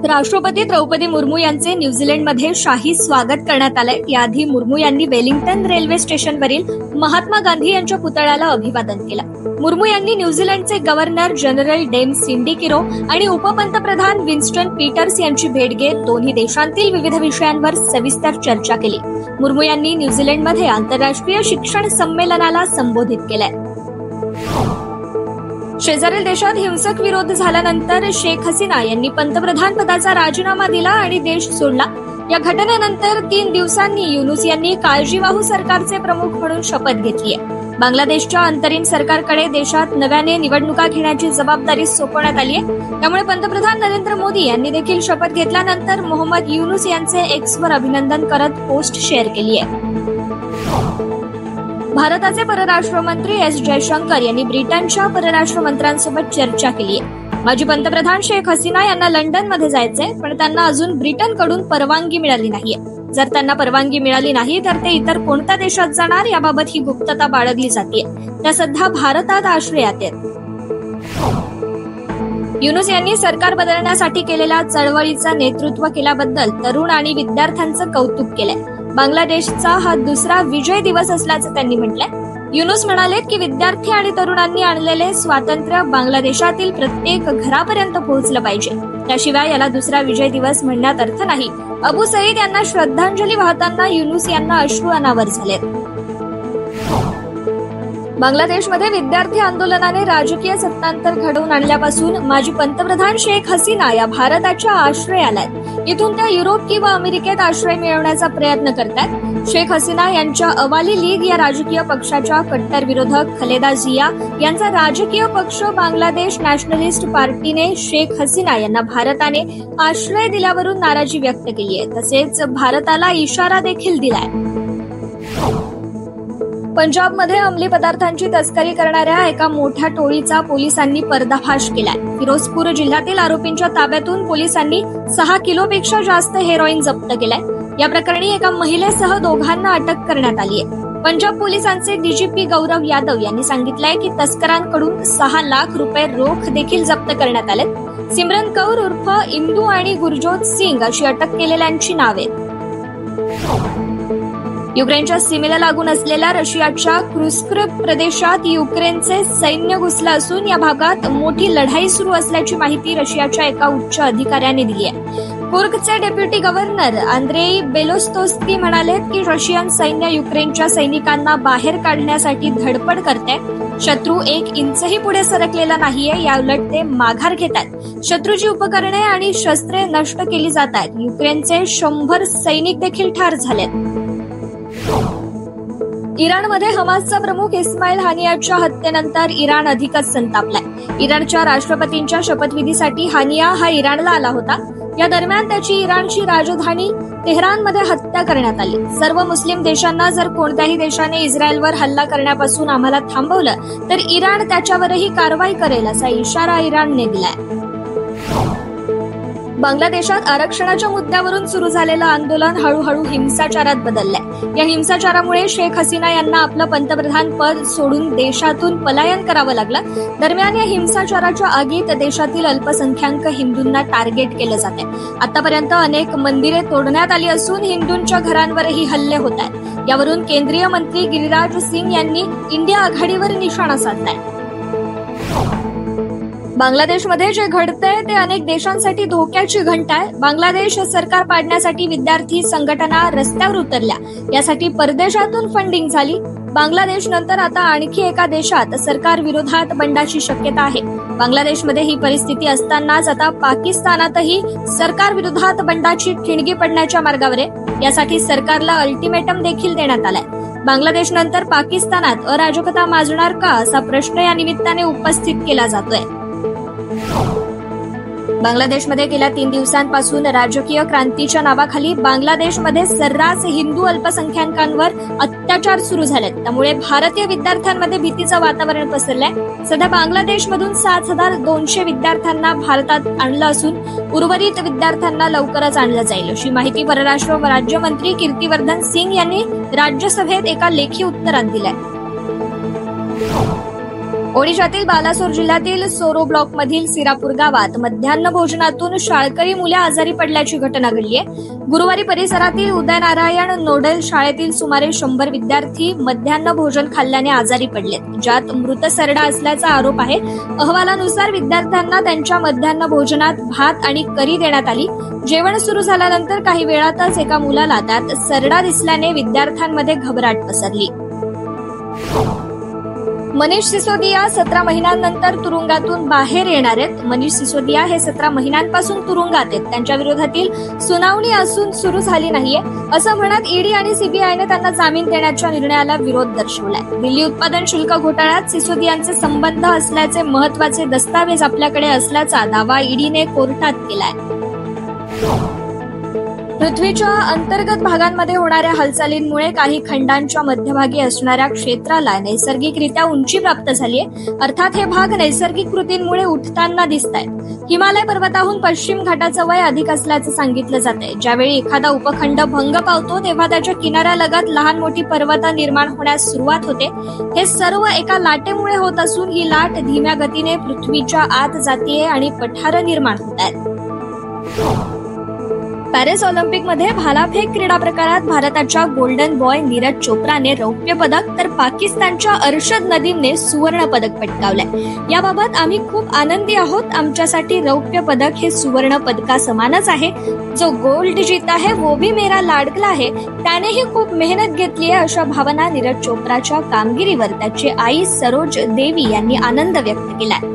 राष्ट्रपती द्रौपदी मुर्मू यांचे न्यूझीलंडमध्ये शाही स्वागत करण्यात आले। याआधी मुर्मू यांनी वेलिंग्टन रेल्वे स्टेशनवरील महात्मा गांधी यांच्या पुतळ्याला अभिवादन केलं। मुर्मू यांनी न्यूझीलंडचे गव्हर्नर जनरल डेम सिंडिकिरो आणि उपपंतप्रधान विन्स्टन पीटर्स यांची भेट घेत दोन्ही देशांतील विविध विषयांवर सविस्तर चर्चा केली। मुर्मू यांनी न्यूझीलंडमध्ये आंतरराष्ट्रीय शिक्षण संमेलनाला संबोधित केलंय। शेजारील देशात हिंसक विरोध झाल्यानंतर शेख हसीना यांनी पंतप्रधान पदाचा राजीनामा दिला आणि देश सोडला। या घटनेनंतर 3 दिवसांनी युनूस यांनी काळजीवाहू सरकारचे प्रमुख म्हणून शपथ घेतली आहे। बांगलादेशच्या अंतरिम सरकारकडे देशात नव्याने निवडणुका घेण्याची जबाबदारी सोपवण्यात आली आहे। त्यामुळे पंतप्रधान नरेंद्र मोदी यांनी देखील शपथ घेतल्यानंतर मोहम्मद युनूस यांचे एक्सवर अभिनंदन करत पोस्ट शेअर केली आहे। भारताचे परराष्ट्र मंत्री एस जयशंकर यांनी ब्रिटनच्या परराष्ट्र मंत्र्यांसोबत चर्चा केली आहे। माजी पंतप्रधान शेख हसीना यांना लंडनमध्ये जायचंय, पण त्यांना अजून ब्रिटनकडून परवानगी मिळाली नाहीये। जर त्यांना परवानगी मिळाली नाही तर ते इतर कोणत्या देशात जाणार याबाबत ही गुप्तता बाळगली जाते। त्या सध्या भारतात आश्रयात आहेत। युनूस यांनी सरकार बदलण्यासाठी केलेल्या चळवळीचं नेतृत्व केल्याबद्दल तरुण आणि विद्यार्थ्यांचं कौतुक केलंय। बांगलादेशचा हा दुसरा विजय दिवस असल्याचं त्यांनी म्हटलंय। युनूस म्हणाले की विद्यार्थी आणि तरुणांनी आणलेले स्वातंत्र्य बांगलादेशातील प्रत्येक घरापर्यंत पोहोचलं पाहिजे। त्याशिवाय याला दुसरा विजय दिवस म्हणण्यात अर्थ नाही। अबू सईद यांना श्रद्धांजली वाहताना युनूस यांना अश्रू अनावर झालेत। बांगलादेशमध्ये विद्यार्थी आंदोलनाने राजकीय सत्तांतर घडवून आणल्यापासून माजी पंतप्रधान शेख हसीना या भारताच्या आश्रयाला आहेत। इथून त्या युरोप किंवा अमेरिकेत आश्रय मिळवण्याचा प्रयत्न करतात। शेख हसीना यांच्या अवाली लीग या राजकीय पक्षाच्या कट्टर विरोधक खलेदा जिया यांचा राजकीय पक्ष बांगलादेश नॅशनलिस्ट पार्टीने शेख हसीना यांना भारताने आश्रय दिल्यावरून नाराजी व्यक्त केली आहे। तसेच भारताला इशारा देखील दिलाय। पंजाबमध्ये अंमली पदार्थांची तस्करी करणाऱ्या एका मोठ्या टोळीचा पोलिसांनी पर्दाफाश केलाय। फिरोजपूर जिल्ह्यातील आरोपींच्या ताब्यातून पोलिसांनी 6 किलोपेक्षा जास्त हेरोईन जप्त केलाय। या प्रकरणी एका महिलेसह दोघांना अटक करण्यात आली आहे। पंजाब पोलिसांचे डीजीपी गौरव यादव यांनी सांगितलंय की तस्करांकडून 6 लाख रुपये रोख देखील जप्त करण्यात आले। सिमरन कौर उर्फ इंदू आणि गुरजोत सिंग अशी अटक केलेल्यांची नावे आहेत। युक्रेनच्या सीमेला लागून असलेल्या रशियाच्या क्रुस्क प्रदेशात युक्रेनचे सैन्य घुसलं असून या भागात मोठी लढाई सुरू असल्याची माहिती रशियाच्या एका उच्च अधिकाऱ्याने दिली आहे। कुर्कचे डेप्युटी गव्हर्नर आंद्रेई बेलोस्तोस्की म्हणाले की रशियन सैन्य युक्रेनच्या सैनिकांना बाहेर काढण्यासाठी धडपड करते। शत्रू 1 इंचही पुढे सरकलेला नाहीये, याउलट ते माघार घेतात। शत्रूची उपकरणे आणि शस्त्रे नष्ट केली जात आहेत। युक्रेनचे 100 सैनिक देखील ठार झालेत। इराणमध्ये हमासचा प्रमुख इस्माईल हानियाच्या हत्येनंतर इराण अधिकच संतापलाय। इराणच्या राष्ट्रपतींच्या शपथविधीसाठी हानिया हा इराणला आला होता। या दरम्यान त्याची इराणची राजधानी तेहरानमध्ये हत्या करण्यात आली। सर्व मुस्लिम देशांना जर कोणत्याही देशाने इस्रायलवर हल्ला करण्यापासून आम्हाला थांबवलं तर इराण त्याच्यावरही कारवाई करेल असा इशारा इराणने दिलाय। बांगलादेशात आरक्षणाच्या मुद्द्यावरून सुरू झालेलं आंदोलन हळूहळू हिंसाचारात बदललंय। या हिंसाचारामुळे शेख हसीना यांना आपलं पंतप्रधान पद सोडून देशातून पलायन करावं लागलं। दरम्यान या हिंसाचाराच्या आगीत देशातील अल्पसंख्याक हिंदूंना टार्गेट केलं जातंय। आतापर्यंत अनेक मंदिरे तोडण्यात आली असून हिंदूंच्या घरांवरही हल्ले होत आहेत। यावरून केंद्रीय मंत्री गिरिराज सिंग यांनी इंडिया आघाडीवर निशाणा साधलाय। बांगलादेशमध्ये जे घडतंय ते अनेक देशांसाठी धोक्याची घंटा आहे। बांगलादेश सरकार पाडण्यासाठी विद्यार्थी संघटना रस्त्यावर उतरल्या। यासाठी परदेशातून फंडिंग झाली। बांगलादेश नंतर आता आणखी एका देशात सरकार विरोधात बंडाची शक्यता आहे। बांगलादेशमध्ये ही परिस्थिती असतानाच आता पाकिस्तानातही सरकार विरोधात बंडाची ठिणगी पडण्याच्या मार्गावर आहे। यासाठी सरकारला अल्टिमेटम देखील देण्यात आलाय। बांगलादेश नंतर पाकिस्तानात अराजकता माजणार का असा प्रश्न या निमित्ताने उपस्थित केला जातोय। बांगलादेशमध्ये गेल्या 3 दिवसांपासून राजकीय क्रांतीच्या नावाखाली बांगलादेशमध्ये सर्रास हिंदू अल्पसंख्याकांवर अत्याचार सुरू झालेत। त्यामुळे भारतीय विद्यार्थ्यांमध्ये भीतीचं वातावरण पसरलंय। सध्या बांगलादेशमधून 7,200 विद्यार्थ्यांना भारतात आणलं असून उर्वरित विद्यार्थ्यांना लवकरच आणलं जाईल अशी माहिती परराष्ट्र राज्यमंत्री कीर्तिवर्धन सिंग यांनी राज्यसभेत एका लेखी उत्तरात दिली आहे। ओडिशातील बालासोर जिल्ह्यातील सोरो ब्लॉक मधील सिरापूर गावात मध्यान्ह भोजनातून शाळकरी मुले आजारी पडल्याची घटना घडली आहे। गुरुवारी परिसरातील उदयनारायण नोडल शाळेतील सुमारे 100 विद्यार्थी मध्यान्ह भोजन खाल्ल्याने आजारी पडलेत, ज्यात मृत सरडा असल्याचा आरोप आहे। अहवालानुसार विद्यार्थ्यांना त्यांच्या मध्यान्ह भोजनात भात आणि करी देण्यात आली। जेवण सुरू झाल्यानंतर काही वेळातच एका मुलाला त्यात सरडा दिसल्याने विद्यार्थ्यांमध्ये घबराट पसरली। मनीष सिसोदिया 17 महिन्यांनंतर तुरुंगातून बाहेर येणार आहेत। मनीष सिसोदिया हे 17 महिन्यांपासून तुरुंगात आहेत। त्यांच्या विरोधातील सुनावणी असून सुरू झाली नाहीये असं म्हणत ईडी आणि सीबीआयने त्यांना जामीन देण्याच्या निर्णयाला विरोध दर्शवलाय। दिल्ली उत्पादन शुल्क घोटाळ्यात सिसोदियांचे संबंध असल्याचे महत्त्वाचे दस्तावेज आपल्याकडे असल्याचा दावा ईडीने कोर्टात केलाय। पृथ्वीच्या अंतर्गत भागांमध्ये होणाऱ्या हालचालींमुळे काही खंडांच्या मध्यभागी असणाऱ्या क्षेत्राला नैसर्गिकरित्या उंची प्राप्त झालीय। अर्थात हे भाग नैसर्गिक कृतींमुळे उठताना दिसतायत। हिमालय पर्वताहून पश्चिम घाटाचं वय अधिक असल्याचं सांगितलं जातंय। ज्यावेळी एखादा उपखंड भंग पावतो तेव्हा त्याच्या किनाऱ्यालगत लहान मोठी पर्वत निर्माण होण्यास सुरुवात होते। हे सर्व एका लाटेमुळे होत असून ही लाट धीम्या गतीने पृथ्वीच्या आत जातीये आणि पठारं निर्माण होत आहेत। पॅरिस ऑलिम्पिकमध्ये भालाफेक क्रीडा प्रकारात भारताच्या गोल्डन बॉय नीरज चोप्राने रौप्य पदक तर पाकिस्तानच्या अर्शद नदीमने सुवर्ण पदक पटकावलंय। याबाबत आम्ही खूप आनंदी आहोत। आमच्यासाठी रौप्य पदक हे सुवर्ण पदकासमानच आहे। जो गोल्ड जीता है वो भी मेरा लाडकला है, त्यानेही खूप मेहनत घेतली आहे अशा भावना नीरज चोप्राच्या कामगिरीवर त्याची आई सरोज देवी यांनी आनंद व्यक्त केलाय।